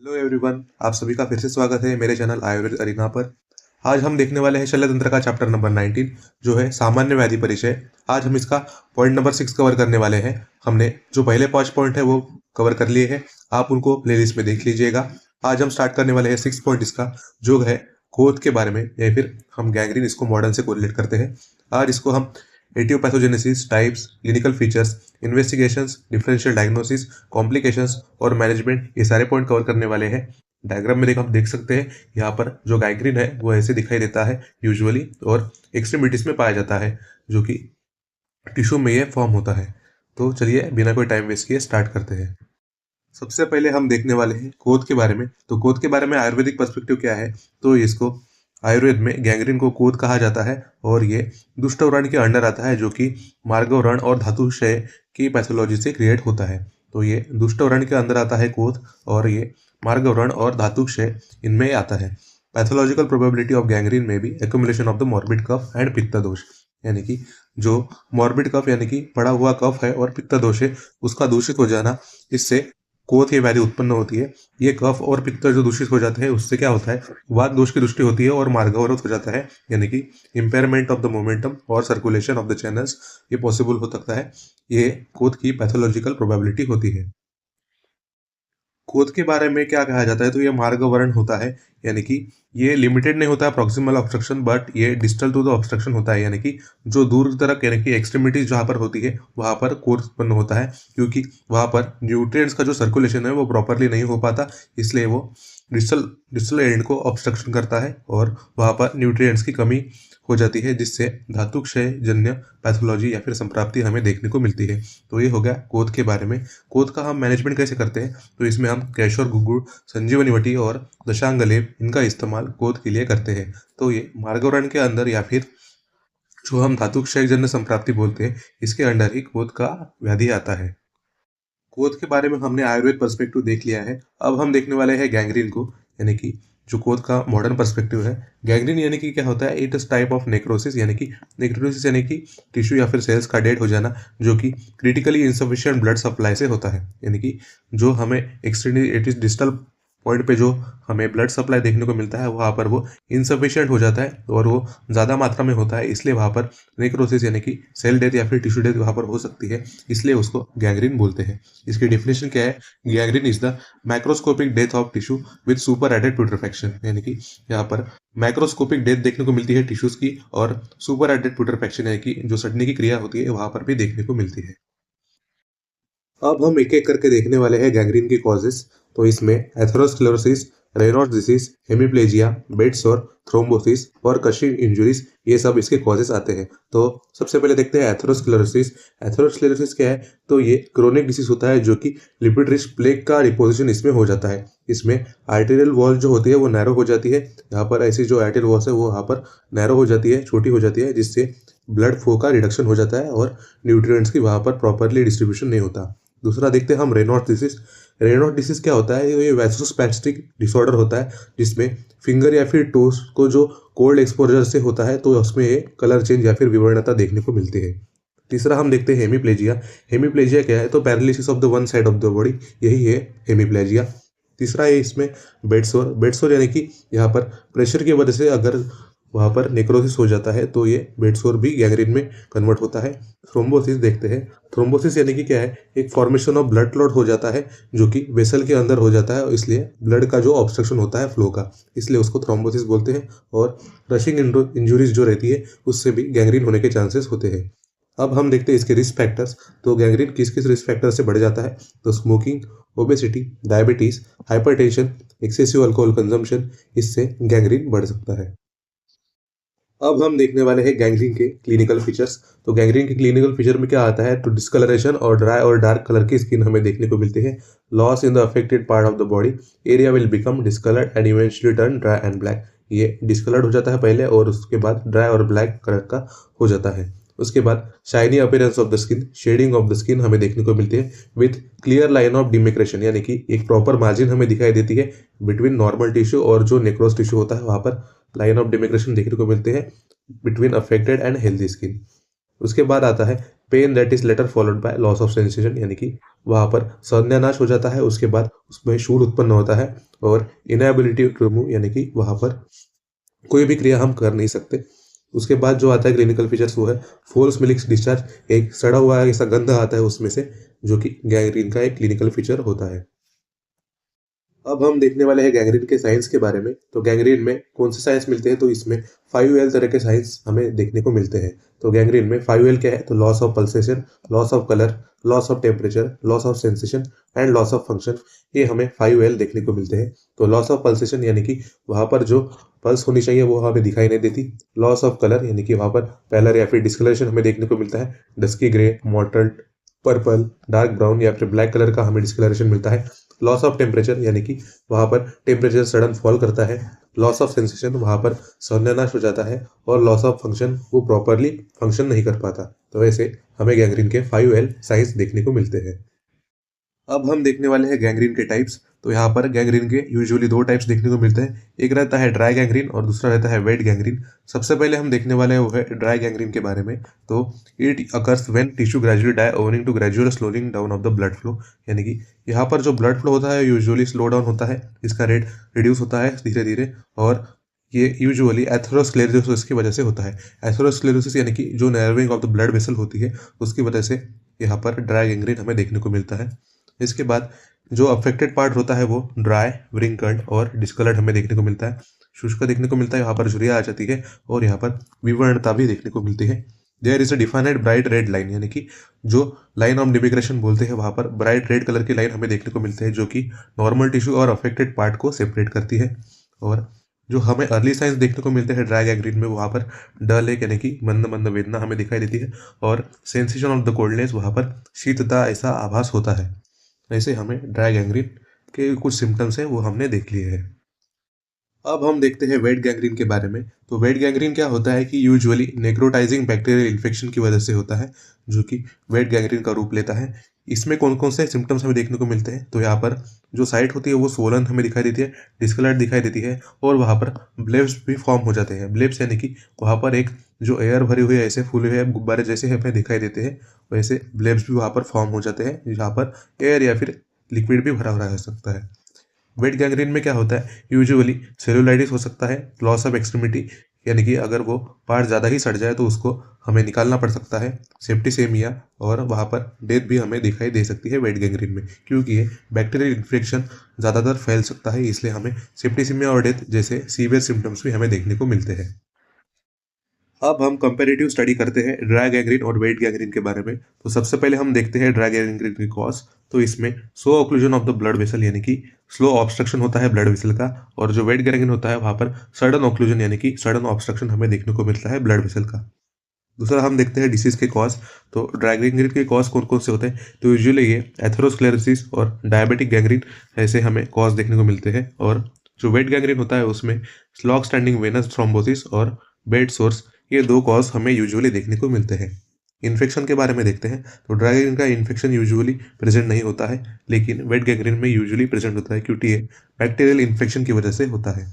Hello everyone, आप सभी का फिर से स्वागत है मेरे चैनल आयुर्वेद अरीना पर। आज हम देखने वाले हैं शल्य तंत्र का चैप्टर नंबर 19 जो है सामान्य व्याधि परिचय। आज हम इसका पॉइंट नंबर 6 कवर करने वाले हैं। हमने जो पहले 5 पॉइंट है वो कवर कर लिए हैं, आप उनको प्लेलिस्ट में देख लीजिएगा। आज हम स्टार्ट करने वाले हैं 6 पॉइंट इसका, जो है कोथ के बारे में, या फिर हम गैंग्रीन इसको मॉडर्न से कोरिलेट करते हैं। आज इसको हम etiopathogenesis, types, clinical features, investigations, differential diagnosis, complications और मैनेजमेंट, ये सारे पॉइंट कवर करने वाले हैं। डायग्राम में आप देख सकते हैं, यहाँ पर जो गैंग्रीन है वो ऐसे दिखाई देता है यूजुअली, और एक्सट्रीमिटीज में पाया जाता है, जो कि टिश्यू में ये फॉर्म होता है। तो चलिए बिना कोई टाइम वेस्ट किए स्टार्ट करते हैं। सबसे पहले हम देखने वाले हैं कोथ के बारे में। तो कोथ के बारे में आयुर्वेदिक पर्सपेक्टिव क्या है, तो इसको आयुर्वेद में गैंग्रीन को कोथ कहा जाता है, और ये दुष्ट व्रण के अंडर आता है, जो कि मार्ग व्रण और धातु क्षय की पैथोलॉजी से क्रिएट होता है। तो ये दुष्ट व्रण के अंदर आता है कोथ, और ये मार्ग व्रण और धातु क्षय इनमें आता है। पैथोलॉजिकल प्रोबेबिलिटी ऑफ गैंग्रीन में भी accumulation of the morbid kapha and pitta dosha, यानी कि जो मॉर्बिड कफ यानी कि पड़ा हुआ कफ है और पित्त दोष है उसका दूषित हो जाना, इससे कोथ ये व्याधि उत्पन्न होती है। ये कफ और पित्त जो दूषित हो जाते हैं उससे क्या होता है, वात दोष की दृष्टि होती है और मार्गावरोध हो जाता है, यानी कि इम्पेयरमेंट ऑफ द मोमेंटम और सर्कुलेशन ऑफ द चैनल्स ये पॉसिबल हो सकता है। ये कोथ की पैथोलॉजिकल प्रोबेबिलिटी होती है। कोथ के बारे में क्या कहा जाता है, तो ये मार्गवरण होता है, यानी कि ये लिमिटेड नहीं होता है प्रॉक्सिमल ऑब्स्ट्रक्शन, बट ये डिस्टल टू द ऑब्स्ट्रक्शन होता है, यानी कि जो दूर तरफ यानी कि एक्सट्रीमिटीज जहाँ पर होती है वहाँ पर कोथ उत्पन्न होता है, क्योंकि वहाँ पर न्यूट्रिएंट्स का जो सर्कुलेशन है वो प्रॉपरली नहीं हो पाता, इसलिए वो डिस्टल डिस्टल एंड को ऑब्स्ट्रक्शन करता है और वहाँ पर न्यूट्रिएंट्स की कमी हो जाती है, जिससे धातु क्षय जन्य पैथोलॉजी या फिर संप्राप्ति हमें देखने को मिलती है। तो ये हो गया कोथ के बारे में। कोथ का हम मैनेजमेंट कैसे करते हैं, तो इसमें हम कैशोर गुगुड़, संजीवनी वटी और दशांगलेप इनका इस्तेमाल कोथ के लिए करते हैं। तो ये मार्गवरण के अंदर या फिर जो हम धातु क्षय जन्य संप्राप्ति बोलते हैं, इसके अंडर ही कोथ का व्याधि आता है। कोथ के बारे में हमने आयुर्वेद पर्सपेक्टिव देख लिया है। अब हम देखने वाले हैं गैंग्रीन को, यानी कि जो कोथ का मॉडर्न पर्सपेक्टिव है। गैंग्रीन यानी कि क्या होता है, it is type of necrosis, यानी कि नेक्रोसिस यानी कि टिश्यू या फिर सेल्स का डेड हो जाना, जो कि क्रिटिकली इनसफिशिएंट ब्लड सप्लाई से होता है, यानी कि जो हमें एक्सट्रीमिटी डिस्टल पॉइंट पे जो हमें ब्लड सप्लाई देखने को मिलता है वहाँ पर वो इनसफिशिएंट हो जाता है और वो ज़्यादा मात्रा में होता है, इसलिए वहाँ पर नेक्रोसिस यानी कि सेल डेथ या फिर टिश्यू डेथ वहाँ पर हो सकती है, इसलिए उसको गैंग्रीन बोलते हैं। इसकी डेफिनेशन क्या है, gangrene is the macroscopic death of tissue with super added putrefaction, यानी कि यहाँ पर मैक्रोस्कोपिक डेथ देखने को मिलती है टिश्यूज की, और सुपर एडेड प्यूट्रिफेक्शन यानी कि जो सड़ने की क्रिया होती है वहाँ पर भी देखने को मिलती है। अब हम एक एक करके देखने वाले हैं गैंग्रीन के कॉजेस। तो इसमें atherosclerosis, Reynolds disease, hemiplegia, bed सोर, थ्रोम्बोसिस और कशिंग इंजुरीज, ये सब इसके कॉजेस आते हैं। तो सबसे पहले देखते हैं एथेरोस्क्लेरोसिस। एथेरोस्क्लेरोसिस क्या है, तो ये क्रोनिक डिसीज होता है जो कि लिपिड रिच प्लेक का डिपोजिशन इसमें हो जाता है। इसमें आर्टेरियल वॉल जो होती है वो नैरो हो जाती है, यहाँ पर ऐसी जो आर्टेरियल वॉल है वो यहाँ पर नैरो हो जाती है, छोटी हो जाती है, जिससे ब्लड फ्लो का रिडक्शन हो जाता है और न्यूट्रिएंट्स की वहाँ पर प्रॉपरली डिस्ट्रीब्यूशन नहीं होता। दूसरा देखते हैं हम रेनॉल्ड्स डिसीज। रेनॉल्ड्स डिसीज क्या होता है, ये वैसोस्पैस्टिक डिसऑर्डर होता है, जिसमें फिंगर या फिर टोस को जो कोल्ड एक्सपोजर से होता है तो उसमें ये कलर चेंज या फिर विवर्णता देखने को मिलती है। तीसरा हम देखते हैं हेमिप्लेजिया। हेमिप्लेजिया क्या है, तो paralysis of the one side of the body, यही है हेमिप्लेजिया। तीसरा है इसमें बेडसोर। बेडसोर यानी कि यहाँ पर प्रेशर की वजह से अगर वहाँ पर नेक्रोसिस हो जाता है तो ये बेडसोर भी गैंग्रीन में कन्वर्ट होता है। थ्रोम्बोसिस देखते हैं। थ्रोम्बोसिस यानी कि क्या है, एक फॉर्मेशन ऑफ ब्लड क्लॉट हो जाता है जो कि वेसल के अंदर हो जाता है, और इसलिए ब्लड का जो ऑब्स्ट्रक्शन होता है फ्लो का, इसलिए उसको थ्रोम्बोसिस बोलते हैं। और रशिंग इंजुरीज जो रहती है उससे भी गैंग्रीन होने के चांसेस होते हैं। अब हम देखते हैं इसके रिस्क फैक्टर्स। तो गैंग्रीन किस किस रिस्क फैक्टर से बढ़ जाता है, तो smoking, obesity, diabetes, hypertension, excessive alcohol consumption, इससे गैंग्रीन बढ़ सकता है। अब हम देखने वाले हैं गैंग्रीन के क्लिनिकल फीचर्स। तो गैंग्रीन के क्लिनिकल फीचर में क्या आता है, तो डिस्कलरेशन और ड्राई और डार्क कलर की स्किन हमें देखने को मिलती है। Loss in the affected part of the body, area will become discoloured and eventually turn dry and black. ये डिस्कलर्ड हो जाता है पहले और उसके बाद ड्राई और ब्लैक कलर का हो जाता है। उसके बाद shiny appearance of the skin, shedding of the skin हमें देखने को मिलती है विथ क्लियर लाइन ऑफ डिमेक्रेशन, यानी कि एक प्रॉपर मार्जिन हमें दिखाई देती है बिटवीन नॉर्मल टिश्यू और जो नेक्रोस टिश्यू होता है, वहाँ पर लाइन ऑफ डिमेक्रेशन देखने को मिलते हैं between affected and healthy skin. उसके बाद आता है pain that is later followed by loss of sensation, यानी कि वहाँ पर संज्ञानाश हो जाता है, उसके बाद उसमें शूल उत्पन्न होता है, और इनएबिलिटी टू रिमूव, यानी कि वहाँ पर कोई भी क्रिया हम कर नहीं सकते। उसके बाद जो आता है क्लिनिकल फीचर्स वो है फोल स्मेलिंग डिस्चार्ज, एक सड़ा हुआ ऐसा गंध आता है उसमें से, जो कि गैंग्रीन का एक क्लिनिकल फीचर होता है। अब हम देखने वाले हैं गैंग्रीन के साइंस के बारे में। तो गैंग्रीन में कौन से साइंस मिलते हैं, तो इसमें 5L तरह के साइंस हमें देखने को मिलते हैं। तो गैंग्रीन में 5L क्या है, तो loss of pulsation, loss of colour, loss of temperature, loss of sensation and loss of function, ये हमें 5L देखने को मिलते हैं। तो लॉस ऑफ पल्सेशन यानी कि वहाँ पर जो पल्स होनी चाहिए वो हमें दिखाई नहीं देती। लॉस ऑफ कलर यानी कि वहाँ पर पैलर या फिर डिस्कलरेशन हमें देखने को मिलता है, dusky grey, mottled, purple, dark brown या फिर ब्लैक कलर का हमें डिस्कलरेशन मिलता है। लॉस ऑफ टेम्परेचर यानी कि वहाँ पर टेम्परेचर सडन फॉल करता है। लॉस ऑफ सेंसेशन वहाँ पर संज्ञानाश हो जाता है। और लॉस ऑफ फंक्शन वो प्रॉपरली फंक्शन नहीं कर पाता। तो वैसे हमें गैंग्रीन के 5L साइंस देखने को मिलते हैं। अब हम देखने वाले हैं गैंग्रीन के टाइप्स। तो यहाँ पर गैंग्रीन के यूजुअली दो टाइप्स देखने को मिलते हैं, एक रहता है ड्राई गैंग्रीन और दूसरा रहता है वेट गैंग्रीन। सबसे पहले हम देखने वाले हैं वो है ड्राई गैंग्रीन के बारे में। तो it occurs when tissue gradually die owing to gradual slowing down of the blood flow, यानी कि यहाँ पर जो ब्लड फ्लो होता है यूजुअली स्लो डाउन होता है, इसका रेट रिड्यूस होता है धीरे धीरे, और ये यूजुअली एथेरोस्क्लेरोसिस की वजह से होता है। एथेरोस्क्लेरोसिस यानी कि जो नर्विंग ऑफ द ब्लड वेसल होती है उसकी वजह से यहाँ पर ड्राई गैंग्रीन हमें देखने को मिलता है। इसके बाद जो अफेक्टेड पार्ट होता है वो ड्राई, व्रिंकल्ड और डिस्कलर्ड हमें देखने को मिलता है। शुष्क देखने को मिलता है, यहाँ पर झुर्रियाँ आ जाती है और यहाँ पर विवर्णता भी देखने को मिलती है। There is a defined bright red line, यानी कि जो लाइन ऑफ डिमिग्रेशन बोलते हैं वहाँ पर ब्राइट रेड कलर की लाइन हमें देखने को मिलती है, जो कि नॉर्मल टिश्यू और अफेक्टेड पार्ट को सेपरेट करती है। और जो हमें अर्ली साइंस देखने को मिलते हैं ड्राई गैंग्रीन में, वहाँ पर डल एक यानी कि मंद मंद वेदना हमें दिखाई देती है, और सेंसेशन ऑफ द कोल्डनेस, वहाँ पर शीतता ऐसा आभास होता है। ऐसे हमें ड्राई गैंग्रीन के कुछ सिम्टम्स हैं वो हमने देख लिए हैं। अब हम देखते हैं वेट गैंग्रीन के बारे में। तो वेट गैंग्रीन क्या होता है कि यूजुअली नेक्रोटाइजिंग बैक्टीरियल इन्फेक्शन की वजह से होता है, जो कि वेट गैंग्रीन का रूप लेता है। इसमें कौन कौन से सिम्टम्स हमें देखने को मिलते हैं, तो यहाँ पर जो साइट होती है वो सोलन हमें दिखाई देती है, डिस्कलर्ड दिखाई देती है, और वहाँ पर ब्लेब्स भी फॉर्म हो जाते हैं। ब्लेब्स यानी कि वहाँ पर एक जो एयर भरी हुई है ऐसे फूले हुए गुब्बारे जैसे हमें दिखाई देते हैं, वैसे ब्लेब्स भी वहाँ पर फॉर्म हो जाते हैं, जहाँ पर एयर या फिर लिक्विड भी भरा हो सकता है। वेट गैंग्रीन में क्या होता है, यूजुअली सेलुलाइटिस हो सकता है, लॉस ऑफ एक्सट्रीमिटी, यानी कि अगर वो पार्ट ज़्यादा ही सड़ जाए तो उसको हमें निकालना पड़ सकता है, सेप्टिसेमिया, और वहाँ पर डेथ भी हमें दिखाई दे सकती है वेट गैंग्रीन में, क्योंकि ये बैक्टीरियल इन्फेक्शन ज़्यादातर फैल सकता है, इसलिए हमें सेप्टिसेमिया और डेथ जैसे सीवियर सिम्टम्स भी हमें देखने को मिलते हैं। अब हम कंपैरेटिव स्टडी करते हैं ड्राई गैंग्रीन और वेट गैंग्रीन के बारे में। तो सबसे पहले हम देखते हैं ड्राई गैंग्रीन की कॉज। तो इसमें slow occlusion of the blood vessel, यानी कि स्लो ऑब्स्ट्रक्शन होता है ब्लड वेसल का, और जो वेट गैंग्रीन होता है वहाँ पर सडन ऑक्लूजन यानी कि सडन ऑब्स्ट्रक्शन हमें देखने को मिलता है ब्लड वेसल का। दूसरा हम देखते हैं डिसीज के कॉज। तो ड्राई गैंग्रीन के कॉज कौन कौन से होते हैं, तो यूजुअली ये एथेरोस्क्लेरोसिस और डायबिटिक गैंग्रीन ऐसे हमें कॉज देखने को मिलते हैं। और जो वेट गैंग्रीन होता है उसमें स्लॉग स्टैंडिंग वेनस थ्रोम्बोसिस और बेड सोर्स, ये दो कॉज हमें यूजुअली देखने को मिलते हैं। इन्फेक्शन के बारे में देखते हैं। तो ड्राई गैंग्रीन का इन्फेक्शन यूजुअली प्रेजेंट नहीं होता है, लेकिन वेट गैंग्रीन में यूजुअली प्रेजेंट होता है, क्योंकि ये बैक्टीरियल इन्फेक्शन की वजह से होता है।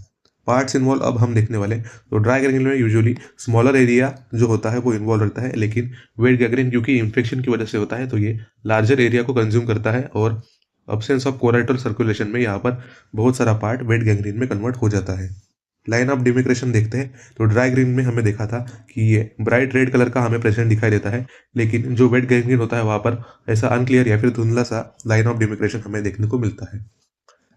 पार्ट्स इन्वॉल्व अब हम देखने वाले। तो ड्राई गैंग्रीन में यूजुअली स्मॉलर एरिया जो होता है वो इन्वॉल्व रहता है, लेकिन वेट गैंग्रीन क्योंकि इन्फेक्शन की वजह से होता है तो ये लार्जर एरिया को कंज्यूम करता है, और अब्सेंस ऑफ कोराइटल सर्कुलेशन में यहाँ पर बहुत सारा पार्ट वेट गैंग्रीन में कन्वर्ट हो जाता है। लाइन ऑफ डिमिग्रेशन देखते हैं। तो ड्राई गैंग्रीन में हमें देखा था कि ये ब्राइट रेड कलर का हमें प्रेजेंट दिखाई देता है, लेकिन जो वेट गैंग्रीन होता है वहाँ पर ऐसा अनक्लियर या फिर धुंधला सा लाइन ऑफ डिमिग्रेशन हमें देखने को मिलता है।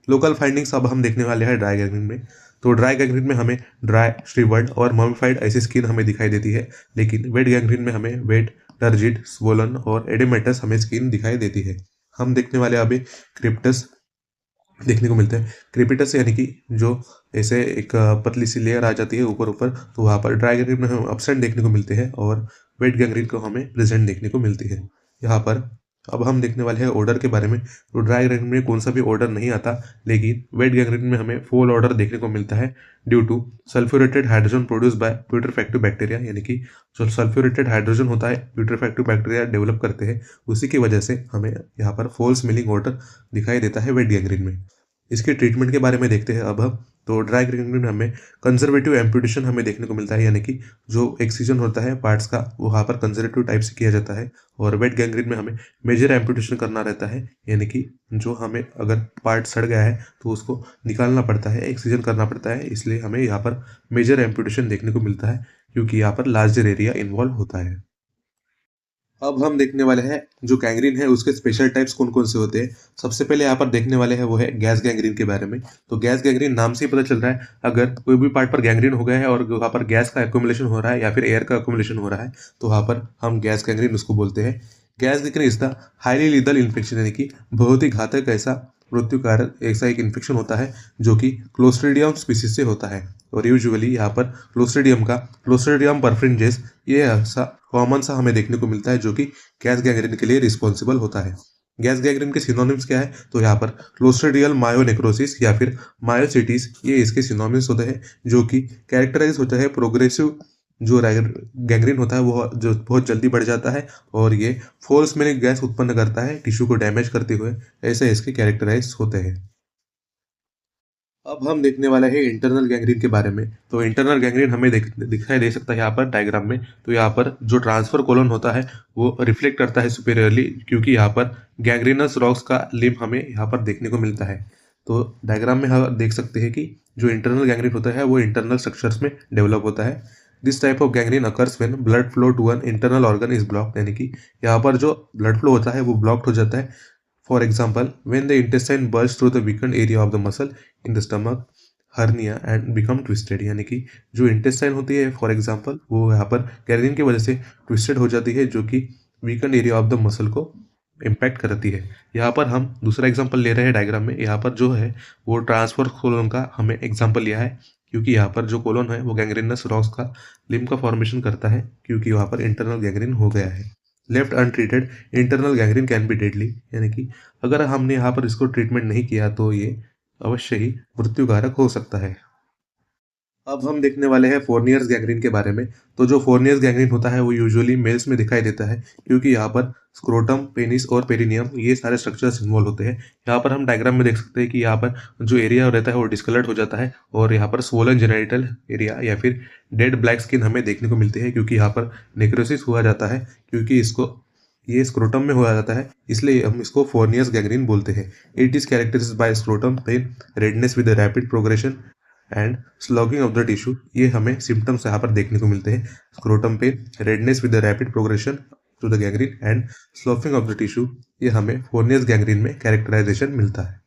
लोकल फाइंडिंग्स अब हम देखने वाले हैं ड्राई गैंग्रीन में। तो ड्राई गैंग्रीन में हमें ड्राई, श्रिवर्ड और ममिफाइड ऐसी स्किन हमें दिखाई देती है, लेकिन वेट गैंग्रीन में हमें वेट, टर्जिड, स्वोलन और एडेमेटस हमें स्किन दिखाई देती है। हम देखने वाले अभी क्रिप्टस देखने को मिलते हैं। क्रिपिटस यानी कि जो ऐसे एक पतली सी लेयर आ जाती है ऊपर ऊपर, तो वहाँ पर ड्राई गैंग्रीन में हमें अपसेंट देखने को मिलते हैं, और वेट गैंग्रीन को हमें प्रेजेंट देखने को मिलती है। यहाँ पर अब हम देखने वाले हैं ऑर्डर के बारे में। तो ड्राई गैंग्रीन में कौन सा भी ऑर्डर नहीं आता, लेकिन वेट गैंग्रीन में हमें फोल ऑर्डर देखने को मिलता है, due to sulphuretted hydrogen produce by putrefactive bacteria, यानी कि जो सल्फ्यूरेटेड हाइड्रोजन होता है प्यूट्रीफैक्टिव बैक्टीरिया डेवलप करते हैं, उसी की वजह से हमें यहाँ पर फोल स्मेलिंग ऑर्डर दिखाई देता है वेट गैंग्रीन में। इसके ट्रीटमेंट के बारे में देखते हैं अब हम। तो ड्राई गैंग्रीन में हमें कंजर्वेटिव एम्पुटेशन हमें देखने को मिलता है, यानी कि जो एक्सीजन होता है पार्ट्स का वो वहाँ पर कंजर्वेटिव टाइप से किया जाता है। और वेट गैंग्रीन में हमें मेजर एम्पुटेशन करना रहता है, यानी कि जो हमें अगर पार्ट सड़ गया है तो उसको निकालना पड़ता है, एक्सीजन करना पड़ता है, इसलिए हमें यहाँ पर मेजर एम्पुटेशन देखने को मिलता है क्योंकि यहाँ पर लार्जर एरिया इन्वॉल्व होता है। अब हम देखने वाले हैं जो गैंग्रीन है उसके स्पेशल टाइप्स कौन कौन से होते हैं। सबसे पहले यहाँ पर देखने वाले हैं वो है गैस गैंग्रीन के बारे में। तो गैस गैंग्रीन नाम से ही पता चल रहा है, अगर कोई भी पार्ट पर गैंग्रीन हो गया है और वहाँ पर गैस का एक्युमुलेशन हो रहा है या फिर एयर का एक्युमुलेशन हो रहा है तो वहाँ पर हम गैस गैंग्रीन उसको बोलते हैं। Gas gangrene is the highly लीदल infection, यानी कि बहुत ही घातक ऐसा मृत्युकारक ऐसा एक इन्फेक्शन होता है जो कि क्लोस्ट्रीडियम स्पीसीज से होता है। और यूजुअली यहाँ पर क्लोस्ट्रीडियम परफ्रिंजेस ये ऐसा कॉमन सा हमें देखने को मिलता है जो कि गैस गैंग्रीन के लिए रिस्पॉन्सिबल होता है। गैस गैंग्रीन के सिनोनिम्स क्या है, तो यहाँ पर क्लोस्ट्रीडियल मायोनेक्रोसिस या फिर मायोसिटीज ये इसके सिनोनिम्स होते हैं, जो कि कैरेक्टराइज होता है प्रोग्रेसिव जो गैंग्रीन होता है वो जो बहुत जल्दी बढ़ जाता है और ये फोल स्मेलिंग गैस उत्पन्न करता है टिश्यू को डैमेज करते हुए, ऐसे इसके कैरेक्टराइज होते हैं। अब हम देखने वाले हैं इंटरनल गैंग्रीन के बारे में। तो इंटरनल गैंग्रीन हमें दिखाई दे सकता है यहाँ पर डायग्राम में। तो यहाँ पर जो ट्रांसफर कोलन होता है वो रिफ्लेक्ट करता है सुपेरियरली, क्योंकि यहाँ पर गैंग्रीनस रॉक्स का लिम्ब हमें यहाँ पर देखने को मिलता है। तो डायग्राम में हम देख सकते हैं कि जो इंटरनल गैंग्रीन होता है वो इंटरनल स्ट्रक्चर्स में डेवलप होता है। This type of gangrene occurs when blood flow to an internal organ is blocked, यानी कि यहाँ पर जो ब्लड फ्लो होता है वो ब्लॉक्ड हो जाता है। For example when the intestine burst through the weakened area of the muscle in the stomach hernia and become twisted, यानी कि जो इंटेस्टाइन होती है फॉर एग्जाम्पल वो यहाँ पर गैंग्रीन की वजह से ट्विस्टेड हो जाती है, जो कि weekend area of the muscle को इम्पैक्ट करती है। यहाँ पर हम दूसरा एग्जाम्पल ले रहे हैं डायग्राम में। यहाँ पर जो है वो ट्रांसफर कोलन का हमें एग्जाम्पल लिया है, क्योंकि यहाँ पर जो कोलन है वो गैंग्रीनस रॉक्स का लिम्ब का फॉर्मेशन करता है, क्योंकि वहाँ पर इंटरनल गैंग्रीन हो गया है। Left untreated internal gangrene can be deadly, यानी कि अगर हमने यहाँ पर इसको ट्रीटमेंट नहीं किया तो ये अवश्य ही मृत्युकारक हो सकता है। अब हम देखने वाले हैं फोरनियर्स गैंग्रीन के बारे में। तो जो फोरनियर्स गैंग्रीन होता है वो यूजुअली मेल्स में दिखाई देता है, क्योंकि यहाँ पर स्क्रोटम, पेनिस और पेरिनियम ये सारे स्ट्रक्चर्स इन्वॉल्व होते हैं। यहाँ पर हम डायग्राम में देख सकते हैं कि यहाँ पर जो एरिया रहता है वो डिस्कलर्ड हो जाता है और यहाँ पर स्वोलन जेनिटल एरिया या फिर डेड ब्लैक स्किन हमें देखने को मिलती है, क्योंकि यहाँ पर नेक्रोसिस हुआ जाता है, क्योंकि इसको ये स्क्रोटम में हुआ जाता है, इसलिए हम इसको फोरनियर्स गैंग्रीन बोलते हैं। It is characterized by scrotum pain, redness with rapid progression and sloughing of the tissue. ये हमें सिम्टम्स यहाँ पर देखने को मिलते हैं, scrotum pain, redness with rapid progression to the gangrene and sloughing of the tissue. ये हमें फोरनियर्स गैंग्रीन में कैरेक्टराइजेशन मिलता है।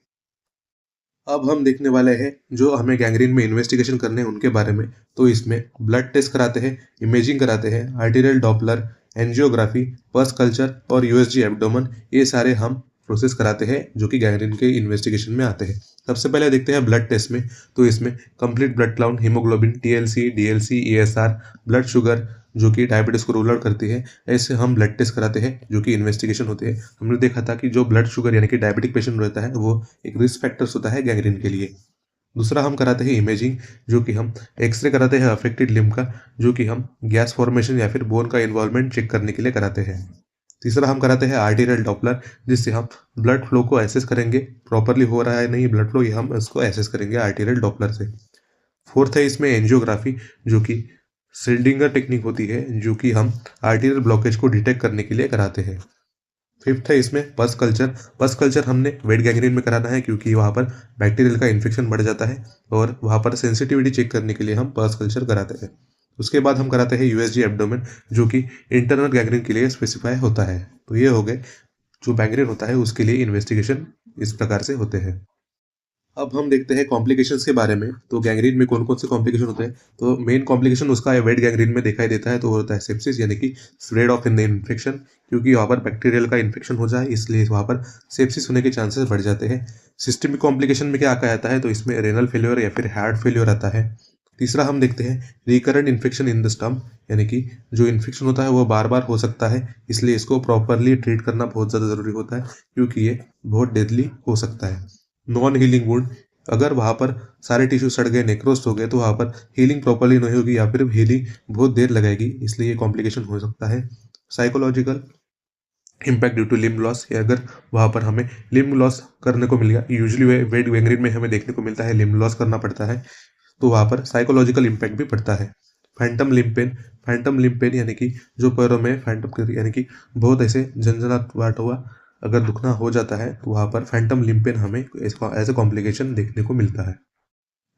अब हम देखने वाले हैं जो हमें गैंग्रीन में इन्वेस्टिगेशन करने हैं उनके बारे में। तो इसमें ब्लड टेस्ट कराते हैं, इमेजिंग कराते हैं, arterial Doppler, angiography, pulse culture और यूएसजी एब्डोमेन, ये सारे हम प्रोसेस कराते हैं जो कि गैंग्रीन के इन्वेस्टिगेशन में आते हैं। सबसे पहले देखते हैं ब्लड टेस्ट में। तो इसमें complete blood count, haemoglobin, TLC, DLC, ESR, blood sugar जो कि डायबिटीज को रूल आउट करती है, ऐसे हम ब्लड टेस्ट कराते हैं जो कि इन्वेस्टिगेशन होते हैं। हमने देखा था कि जो ब्लड शुगर यानी कि डायबिटिक पेशेंट रहता है वो एक रिस्क फैक्टर्स होता है गैंग्रीन के लिए। दूसरा हम कराते हैं इमेजिंग, जो कि हम एक्सरे कराते हैं अफेक्टेड लिम्ब का, जो कि हम गैस फॉर्मेशन या फिर बोन का इन्वॉल्वमेंट चेक करने के लिए कराते हैं। तीसरा हम कराते हैं आर्टीरियल डॉपलर, जिससे हम ब्लड फ्लो को एसेस करेंगे, प्रॉपरली हो रहा है नहीं ब्लड फ्लो, ये हम इसको एसेस करेंगे आर्टीरियल डॉपलर से। फोर्थ है इसमें एंजियोग्राफी, जो कि सिल्डिंगर टेक्निक होती है, जो कि हम आर्टीरियल ब्लॉकेज को डिटेक्ट करने के लिए कराते हैं। फिफ्थ है इसमें पल्स कल्चर। पल्स कल्चर हमने वेट गैंग्रीन में कराना है, क्योंकि वहाँ पर बैक्टीरियल का इन्फेक्शन बढ़ जाता है और वहाँ पर सेंसिटिविटी चेक करने के लिए हम पल्स कल्चर कराते हैं। उसके बाद हम कराते हैं यूएसजी एब्डोमेन, जो कि इंटरनल गैंग्रीन के लिए स्पेसिफाई होता है। तो ये हो गए जो गैंग्रीन होता है उसके लिए इन्वेस्टिगेशन इस प्रकार से होते हैं। अब हम देखते हैं कॉम्प्लिकेशंस के बारे में। तो गैंग्रीन में कौन कौन से कॉम्प्लिकेशन होते हैं। तो मेन कॉम्प्लिकेशन उसका वेट गैंग्रीन में दिखाई देता है, तो वो होता है सेप्सिस, यानी कि spread of in the infection, क्योंकि वहाँ पर बैक्टीरियल का इन्फेक्शन हो जाए इसलिए वहाँ पर सेप्सिस होने के चांसेस बढ़ जाते हैं। सिस्टमिक कॉम्प्लिकेशन में क्या आता है, तो इसमें रेनल फेल्योर या फिर हार्ट फेल्योर आता है। तीसरा हम देखते हैं recurrent infection in the stomach, यानी कि जो इन्फेक्शन होता है वो बार बार हो सकता है, इसलिए इसको प्रॉपरली ट्रीट करना बहुत ज़्यादा ज़रूरी होता है, क्योंकि ये बहुत डेडली हो सकता है। नॉन हीलिंग वुंड, अगर वहाँ पर सारे टिश्यू सड़ गए, नेक्रोस्ट हो गए, तो वहाँ पर हीलिंग प्रॉपरली नहीं होगी या फिर हीलिंग बहुत देर लगेगी, इसलिए ये कॉम्प्लिकेशन हो सकता है। Psychological impact due to limb loss, या अगर वहाँ पर हमें लिम्ब लॉस करने को मिल गया, यूजली वेट गैंग्रीन में हमें देखने को मिलता है लिम्ब लॉस करना पड़ता है, तो वहाँ पर साइकोलॉजिकल इम्पैक्ट भी पड़ता है। फैंटम लिम्ब पेन यानी कि जो पैरों में फैंटम यानी कि बहुत ऐसे झंझनाहट हुआ अगर दुखना हो जाता है, तो वहाँ पर फैंटम लिम्ब पेन हमें एज ए कॉम्प्लिकेशन देखने को मिलता है।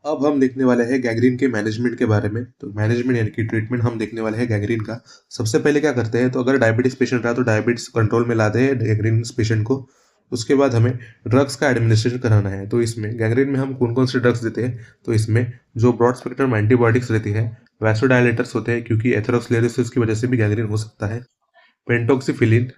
अब हम देखने वाले हैं गैंग्रीन के मैनेजमेंट के बारे में। तो मैनेजमेंट यानी कि ट्रीटमेंट हम देखने वाले हैं गैंग्रीन का। सबसे पहले क्या करते हैं, तो अगर डायबिटीज पेशेंट रहा तो डायबिटीज कंट्रोल में लाते हैं गैंग्रीन पेशेंट को। उसके बाद हमें ड्रग्स का एडमिनिस्ट्रेशन कराना है। तो इसमें गैंग्रीन में हम कौन कौन से ड्रग्स देते हैं, तो इसमें जो ब्रॉड स्पेक्ट्रम एंटीबायोटिक्स रहती है, वैसोडायलेटर्स होते हैं क्योंकि एथेरोस्क्लेरोसिस की वजह से भी गैंग्रीन हो सकता है, पेंटोक्सिफिलिन,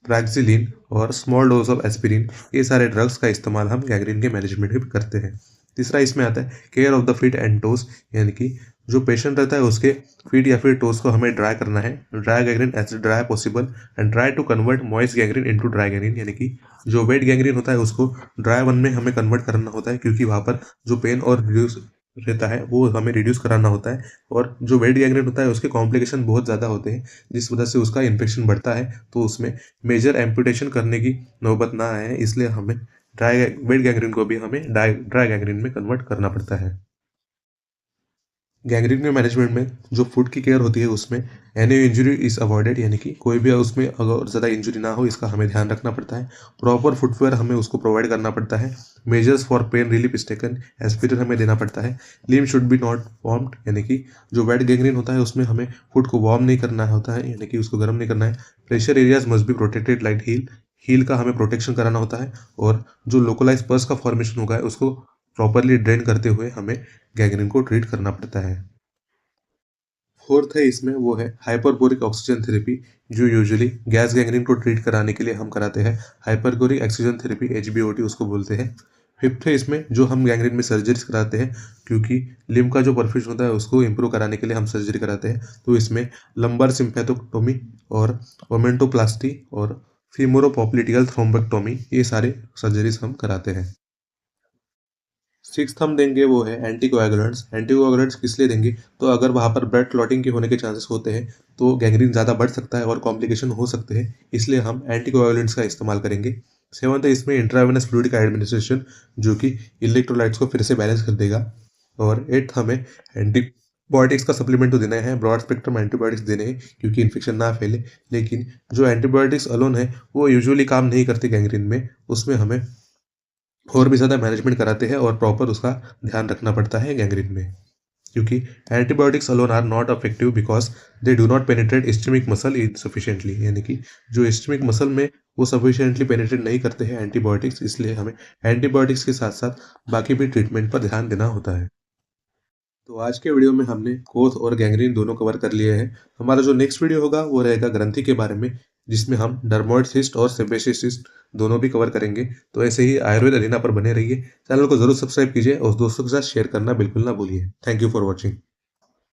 प्रैक्सिलिन और स्मॉल डोज ऑफ एस्पिरिन, ये सारे ड्रग्स का इस्तेमाल हम गैंग्रीन के मैनेजमेंट में करते हैं। तीसरा इसमें आता है care of the feet and toes, यानी कि जो पेशेंट रहता है उसके फीट या फिर टोज को हमें ड्राई करना है, dry gangrene as dry possible, and try to convert moist gangrene into dry gangrene, यानी कि जो वेट गैंग्रीन होता है उसको ड्राई वन में हमें कन्वर्ट करना होता है, क्योंकि वहाँ पर जो पेन और रिड्यूस रहता है वो हमें रिड्यूस कराना होता है। और जो वेट गैंग्रीन होता है उसके कॉम्प्लिकेशन बहुत ज़्यादा होते हैं, जिस वजह से उसका इन्फेक्शन बढ़ता है, तो उसमें मेजर एम्पुटेशन करने की नौबत ना आए, इसलिए हमें वेट गैंग्रीन को भी हमें ड्राई गैंग्रीन में कन्वर्ट करना पड़ता है। गैंग्रीन के मैनेजमेंट में जो फुट की केयर होती है उसमें एनी इंजरी इज अवॉइडेड, यानी कि कोई भी उसमें अगर ज़्यादा इंजरी ना हो इसका हमें ध्यान रखना पड़ता है। प्रॉपर फुटवेयर हमें उसको प्रोवाइड करना पड़ता है। Measures for pain relief is taken, aspirin हमें देना पड़ता है। लिम शुड बी नॉट वार्म्ड, यानी कि जो वेट गैंग्रीन होता है उसमें हमें फुट को वार्म नहीं करना होता है, यानी कि उसको गर्म नहीं करना है। Pressure areas must be protected like heel का हमें प्रोटेक्शन कराना होता है, और जो लोकलाइज पस का फॉर्मेशन होगा उसको प्रॉपरली ड्रेन करते हुए हमें गैंग्रीन को ट्रीट करना पड़ता है। फोर्थ है इसमें वो है हाइपरबोरिक ऑक्सीजन थेरेपी, जो यूजुअली गैस गैंग्रीन को ट्रीट कराने के लिए हम कराते हैं। हाइपरबोरिक ऑक्सीजन थेरेपी HBOT उसको बोलते हैं। फिफ्थ है इसमें जो हम गैंग्रीन में सर्जरीज कराते हैं, क्योंकि लिम्ब का जो परफ्यूजन होता है उसको इम्प्रूव कराने के लिए हम सर्जरी कराते हैं। तो इसमें लंबर सिम्पैथोटोमी और ओमेंटोप्लास्टी और फीमोरोपोप्लिटिकल थ्रोम्बेक्टोमी, ये सारे सर्जरीज हम कराते हैं। सिक्स्थ हम देंगे वो है एंटीकोएगुलेंट्स। एंटीकोएगुलेंट्स किस लिए देंगे, तो अगर वहाँ पर ब्लड क्लॉटिंग के होने के चांसेस होते हैं तो गैंग्रीन ज़्यादा बढ़ सकता है और कॉम्प्लिकेशन हो सकते हैं, इसलिए हम एंटीकोएगुलेंट्स का इस्तेमाल करेंगे। सेवंथ है इसमें इंट्रावेनस फ्लूइड का एडमिनिस्ट्रेशन, जो कि इलेक्ट्रोलाइट्स को फिर से बैलेंस कर देगा। और एट्थ हमें एंटीबायोटिक्स का सप्लीमेंट तो देना है, ब्रॉड स्पेक्ट्रम एंटीबायोटिक्स देने हैं क्योंकि इन्फेक्शन ना फैले। लेकिन जो एंटीबायोटिक्स अलोन है वो यूजुअली काम नहीं करते गैंग्रीन में, उसमें हमें और भी ज़्यादा मैनेजमेंट कराते हैं और प्रॉपर उसका ध्यान रखना पड़ता है गैंग्रीन में, क्योंकि antibiotics alone are not effective because they do not penetrate ischemic muscle sufficiently, यानी कि जो इस्टेमिक मसल में वो सफिशिएंटली पेनिट्रेट नहीं करते हैं एंटीबायोटिक्स, इसलिए हमें एंटीबायोटिक्स के साथ साथ बाकी भी ट्रीटमेंट पर ध्यान देना होता है। तो आज के वीडियो में हमने कोथ और गैंग्रीन दोनों कवर कर लिए हैं। हमारा जो नेक्स्ट वीडियो होगा वो रहेगा ग्रंथि के बारे में, जिसमें हम डर्मोइड सिस्ट और सेबेसिस सिस्ट दोनों भी कवर करेंगे। तो ऐसे ही आयुर्वेद अरीना पर बने रहिए। चैनल को जरूर सब्सक्राइब कीजिए और दोस्तों के साथ शेयर करना बिल्कुल ना भूलिए। Thank you for watching.